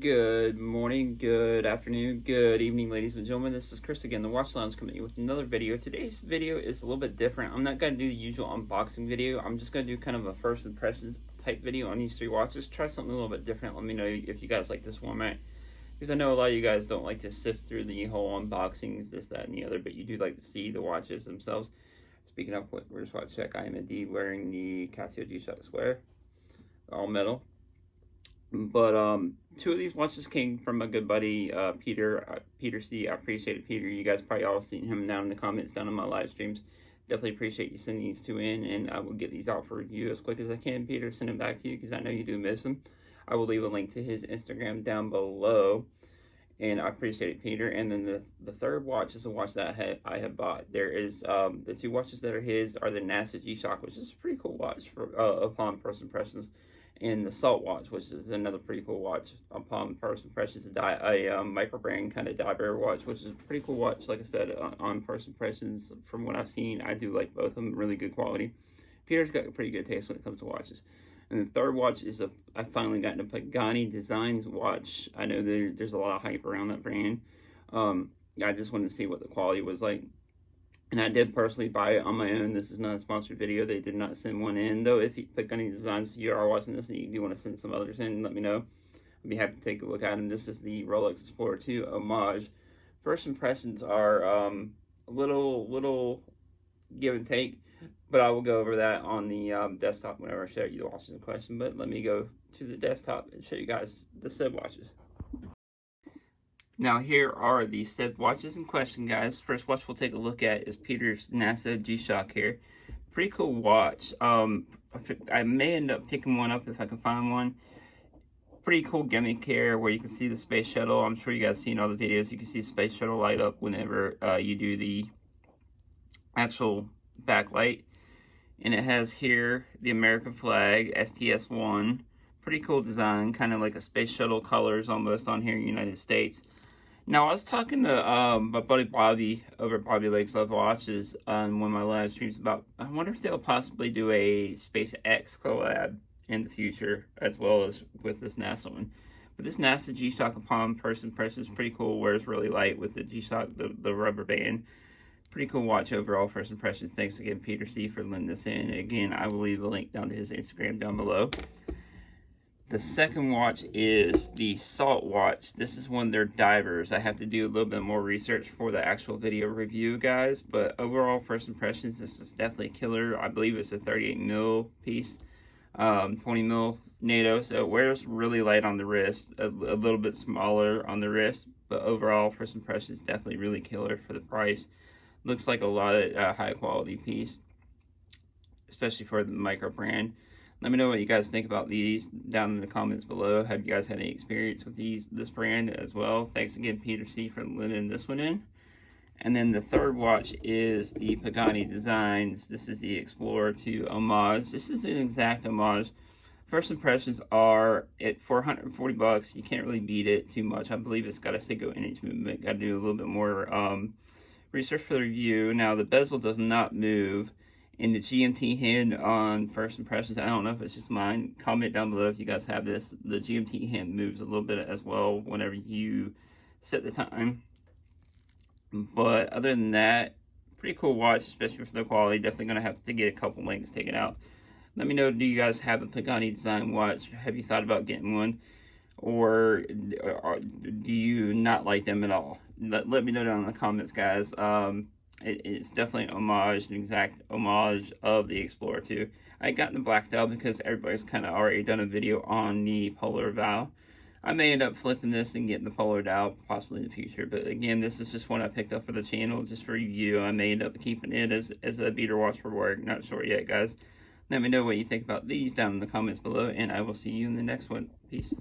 Good morning, good afternoon, good evening, ladies and gentlemen. This is Chris again, the Watch Lounge, coming with another video. Today's video is a little bit different. I'm not going to do the usual unboxing video. I'm just going to do kind of a first impressions type video on these three watches. Try something a little bit different. Let me know if you guys like this format, because I know a lot of you guys don't like to sift through the whole unboxings, this, that, and the other, but you do like to see the watches themselves. Speaking of where's watch check, I am indeed wearing the Casio G-Shock Square, all metal. But two of these watches came from a good buddy, Peter. Peter C. I appreciate it, Peter. You guys probably all seen him down in the comments, down in my live streams. Definitely appreciate you sending these two in, and I will get these out for review as quick as I can. Peter, send them back to you because I know you do miss them. I will leave a link to his Instagram down below, and I appreciate it, Peter. And then the third watch is a watch that I have bought. There is the two watches that are his are the NASA G-Shock, which is a pretty cool watch for upon first impressions, and the Salt watch, which is another pretty cool watch upon first impressions. A micro brand kind of diver watch, which is a pretty cool watch. Like I said, on first impressions, from what I've seen, I do like both of them. Really good quality. Peter's got a pretty good taste when it comes to watches. And the third watch is I finally got a Pagani Designs watch. I know there's a lot of hype around that brand. I just wanted to see what the quality was like. And I did personally buy it on my own. This is not a sponsored video. They did not send one in, though. If you pick any designs, you are watching this and you do want to send some others in, let me know. I'd be happy to take a look at them. This is the Rolex Explorer 2 Homage. First impressions are a little give and take, but I will go over that on the desktop whenever I show you the watches in question. But let me go to the desktop and show you guys the said watches. Now here are the said watches in question, guys. First watch we'll take a look at is Peter's NASA G-Shock here. Pretty cool watch. I may end up picking one up if I can find one. Pretty cool gimmick here where you can see the space shuttle. I'm sure you guys seen all the videos. You can see the space shuttle light up whenever you do the actual backlight. And it has here the American flag, STS-1. Pretty cool design, kind of like a space shuttle colors almost on here in the United States. Now, I was talking to my buddy Bobby over at Bobby Lakes Love Watches on one of my live streams about, I wonder if they'll possibly do a SpaceX collab in the future, as well as with this NASA one. But this NASA G-Shock upon first impression is pretty cool, wears really light with the G-Shock, the rubber band. Pretty cool watch overall, first impressions. Thanks again, Peter C., for lending this in. Again, I will leave a link down to his Instagram down below. The second watch is the Salt watch. This is one of their divers. I have to do a little bit more research for the actual video review, guys. But overall, first impressions, this is definitely a killer. I believe it's a 38 mil piece, 20 mil NATO. So it wears really light on the wrist, a little bit smaller on the wrist. But overall, first impressions, definitely really killer for the price. Looks like a lot of high quality piece, especially for the micro brand. Let me know what you guys think about these down in the comments below. Have you guys had any experience with this brand as well? Thanks again, Peter C., for lending this one in. And then the third watch is the Pagani Designs. This is the Explorer 2 Homage. This is an exact homage. First impressions are at $440. You can't really beat it too much. I believe it's got a Seiko image movement. Got to do a little bit more research for the review. Now, the bezel does not move. In the GMT hand on first impressions, I don't know if it's just mine. Comment down below if you guys have this. The GMT hand moves a little bit as well whenever you set the time. But other than that, pretty cool watch, especially for the quality. Definitely going to have to get a couple links taken out. Let me know, do you guys have a Pagani Design watch? Have you thought about getting one? Or do you not like them at all? Let me know down in the comments, guys. It's definitely an homage, an exact homage of the Explorer 2. I got the black dial because everybody's kind of already done a video on the polar dial. I may end up flipping this and getting the polar dial possibly in the future. But again, this is just one I picked up for the channel just for review. I may end up keeping it as a beater watch for work. Not sure yet, guys. Let me know what you think about these down in the comments below, and I will see you in the next one. Peace.